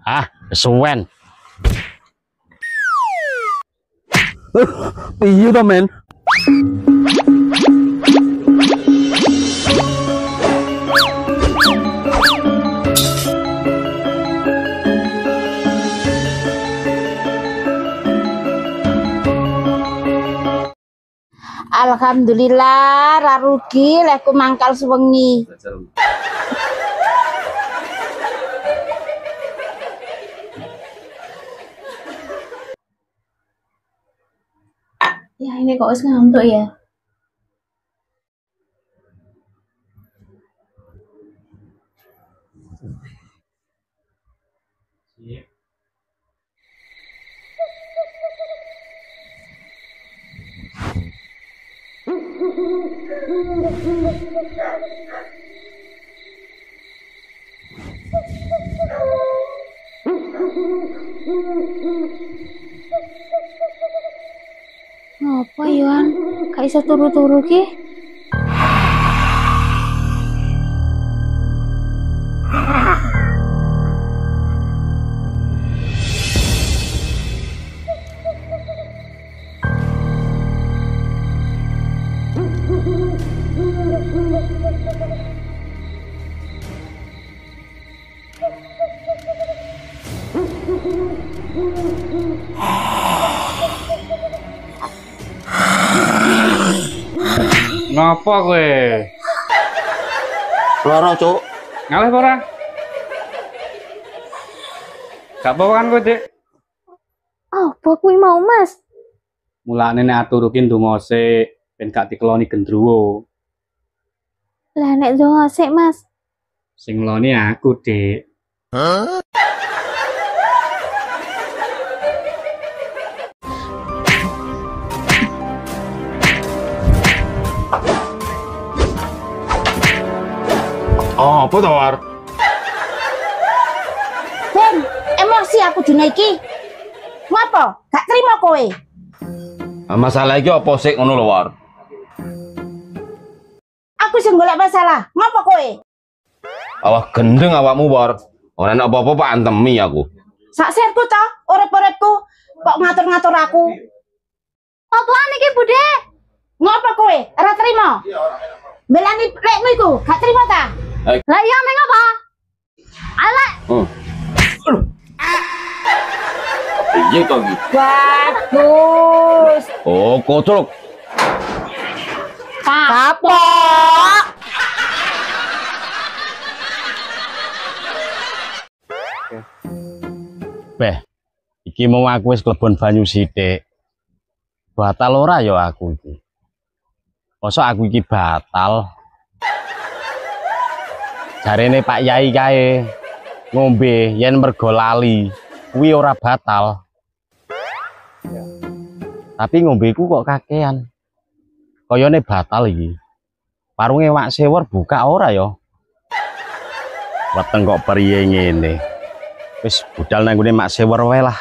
Ah, kesuwen. Iya to, men. Alhamdulillah ra rugi lek ku mangkal sewengi. Ya ini kok wis ngantuk ya. Ngapa Yohan? Gak iso turu-turu ki? Ngapa kowe? Loro, Cuk. Ngalih ora? Gak apa-apa kan kowe, Dik? Apa kuwi mau, Mas? Mulane nek aturukin donga sik ben gak dikeloni gendruwo. Lah nek donga sik, Mas. Sing ngeloni aku, Dik. Oh, apa to, War? Ben, emosi aku dina iki. Ngapa? Gak terima kowe. Masalah iki apa sih ngono lho, War? Aku sing golek masalah. Ngapa kowe? Awak gendeng awakmu, War. Ora ana apa-apa Pak antemi aku. Sak serku to, urip-uripku kok ngatur-ngatur aku. Apaan iki, Bude? Ngapa kowe? Ora terima? Belani lekmu iku, gak terima ta? Lah iya meng apa? Alek. Iya to iki. Bagus. Oh, kotruk. Kapok. Beh, iki mau aku wis klebon banyu sithik. Batal ora ya aku iki. Mosok aku iki batal. Jarene Pak Yai kae ngombe yen mergo lali kuwi ora batal. Tapi ngombeku kok kakean. Kayane batal iki. Warunge Wak Sewer buka ora ya? Weteng kok priye ngene. Wis budal nang ngene Mak Sewer wae lah.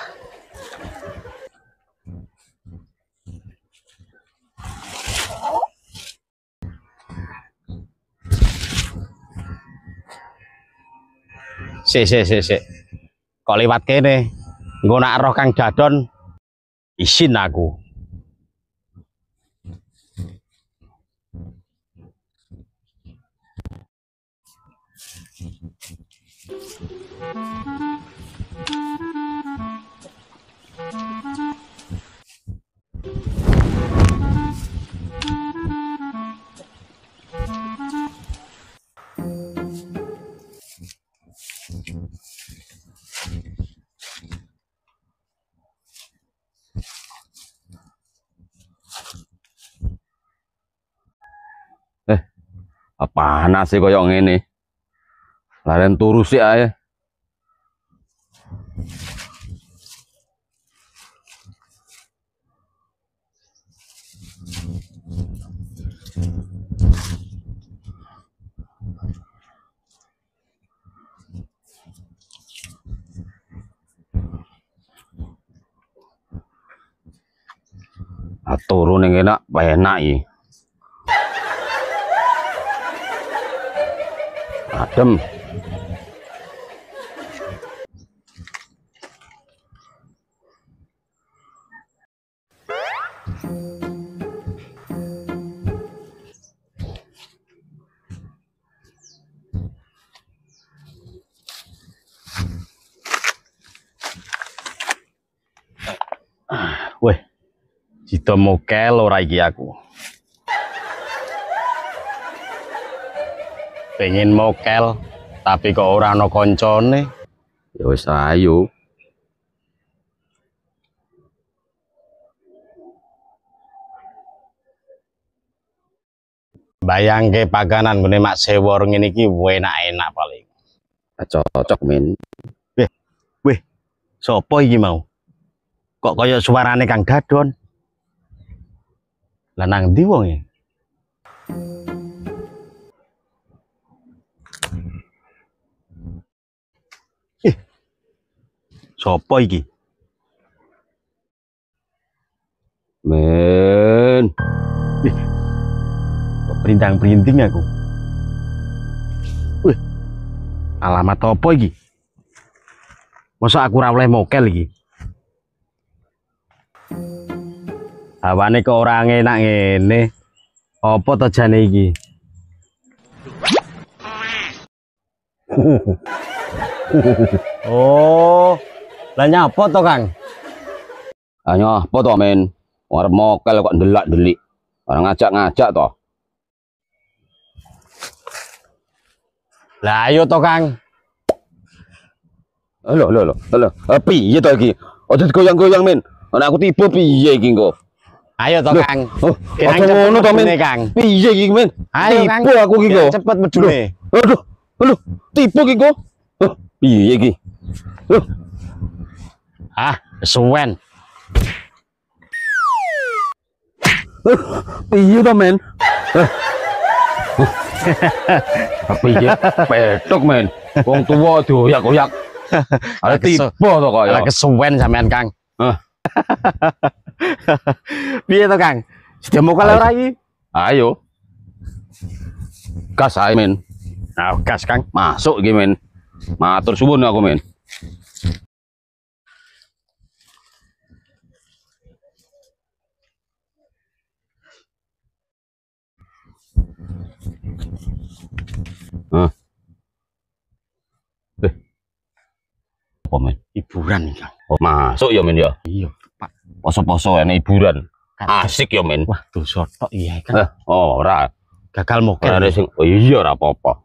Sik. Kok liwat kene. Engko nak roh Kang Dadon isin aku. Panas sih koyo ngene. Laren turu sik ae. Turu ning enak, enak iki. Adem. Sida mokel ora iki aku. Pengen mokel tapi kok ora ana koncone. Ya wis ayo. Bayangke paganan gune mak sewor ngene iki enak-enak paling. Cocok men. Weh, sopo iki mau? Kok kaya suarane Kang Dadon? Lah nang ndi wong e? Sopo iki? Men. Kok perintang-perinting aku. Wih. Alamat apa iki? Masa aku ora oleh mokel iki? Hawane kok ora enak ngene. Apa to jane iki? Oh, lah nyapa to, Kang? Hanya apa to men? Arep mokel kok ndelak-ndelik. Orang ngajak-ngajak to. Lah ayo to, Kang. Lho. Piye to iki? Aja goyang-goyang men. Ana aku tiba piye iki engko? Ayo to, Loh, Kang. Aja ngono to men. Kang. Piye iki men? Ayo, Kang. Tiba aku iki kok. Cepet medune. Aduh, tiba iki kok. Piye iki? Loh, Suwen. piye to men? Piye? Petok men. Wong tuwa dioyak-oyak. Ada tiba to kok ya. Ala kesuwen sampean, Kang. Piye to, Kang? Sudah mau kalau ora iki? Ayo. Gas ae men. Nah, gas, Kang. Masuk iki men. Matur suwun aku men. Apa men? Hiburan nih, Kang. Oh, masuk ya men ya. Iya, Pak. Poso-poso enek hiburan. Asik ya men. Wah, dosa tok iya, Kang. Ora. Gagal mokel. Ora sing oh iya ora apa-apa.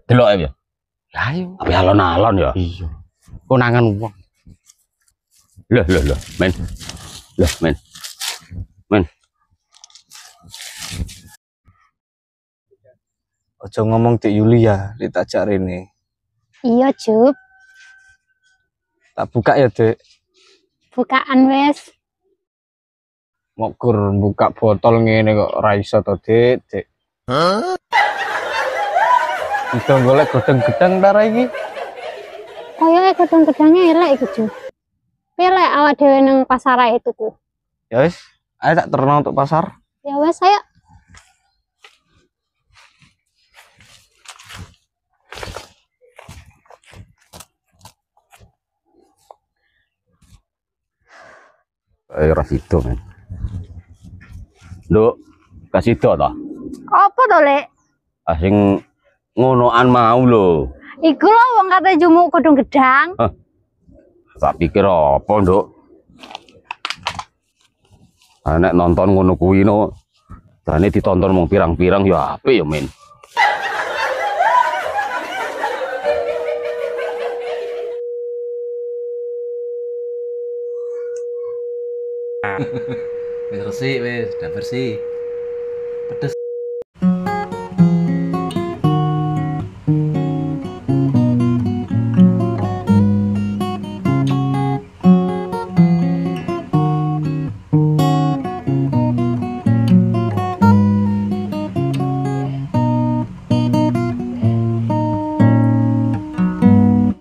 Delok ya. Ayo. Tapi alon-alon ya. Iya. Konangan wong. Loh, men. Loh, men. Men. Ojo ngomong Dik Yulia, ditajak rene. Iya, Jup. Tak buka ya, Dik. Bukaan wes. Mokur buka botol ngene kok ora iso to, Dik. Itu golek gedeng-gedeng tar iki. Koyoke gedang-gedangnya elek iku, Jup. Pilek awak dhewe nang pasar ae tuku. Ya wis, ayo tak terno untuk pasar. Ya wes, ayo. Ora sido men. Nduk, kasih to ta? Apa to, Lek? Sing ngonoan mau lho. Iku lho wong kate jumuk godhong gedang. Tak pikir apa, Nduk? Nek nonton ngono kuwi no. Jane ditonton mung pirang-pirang ya apik ya, men. Wis resik wis, udah bersih. Pedes.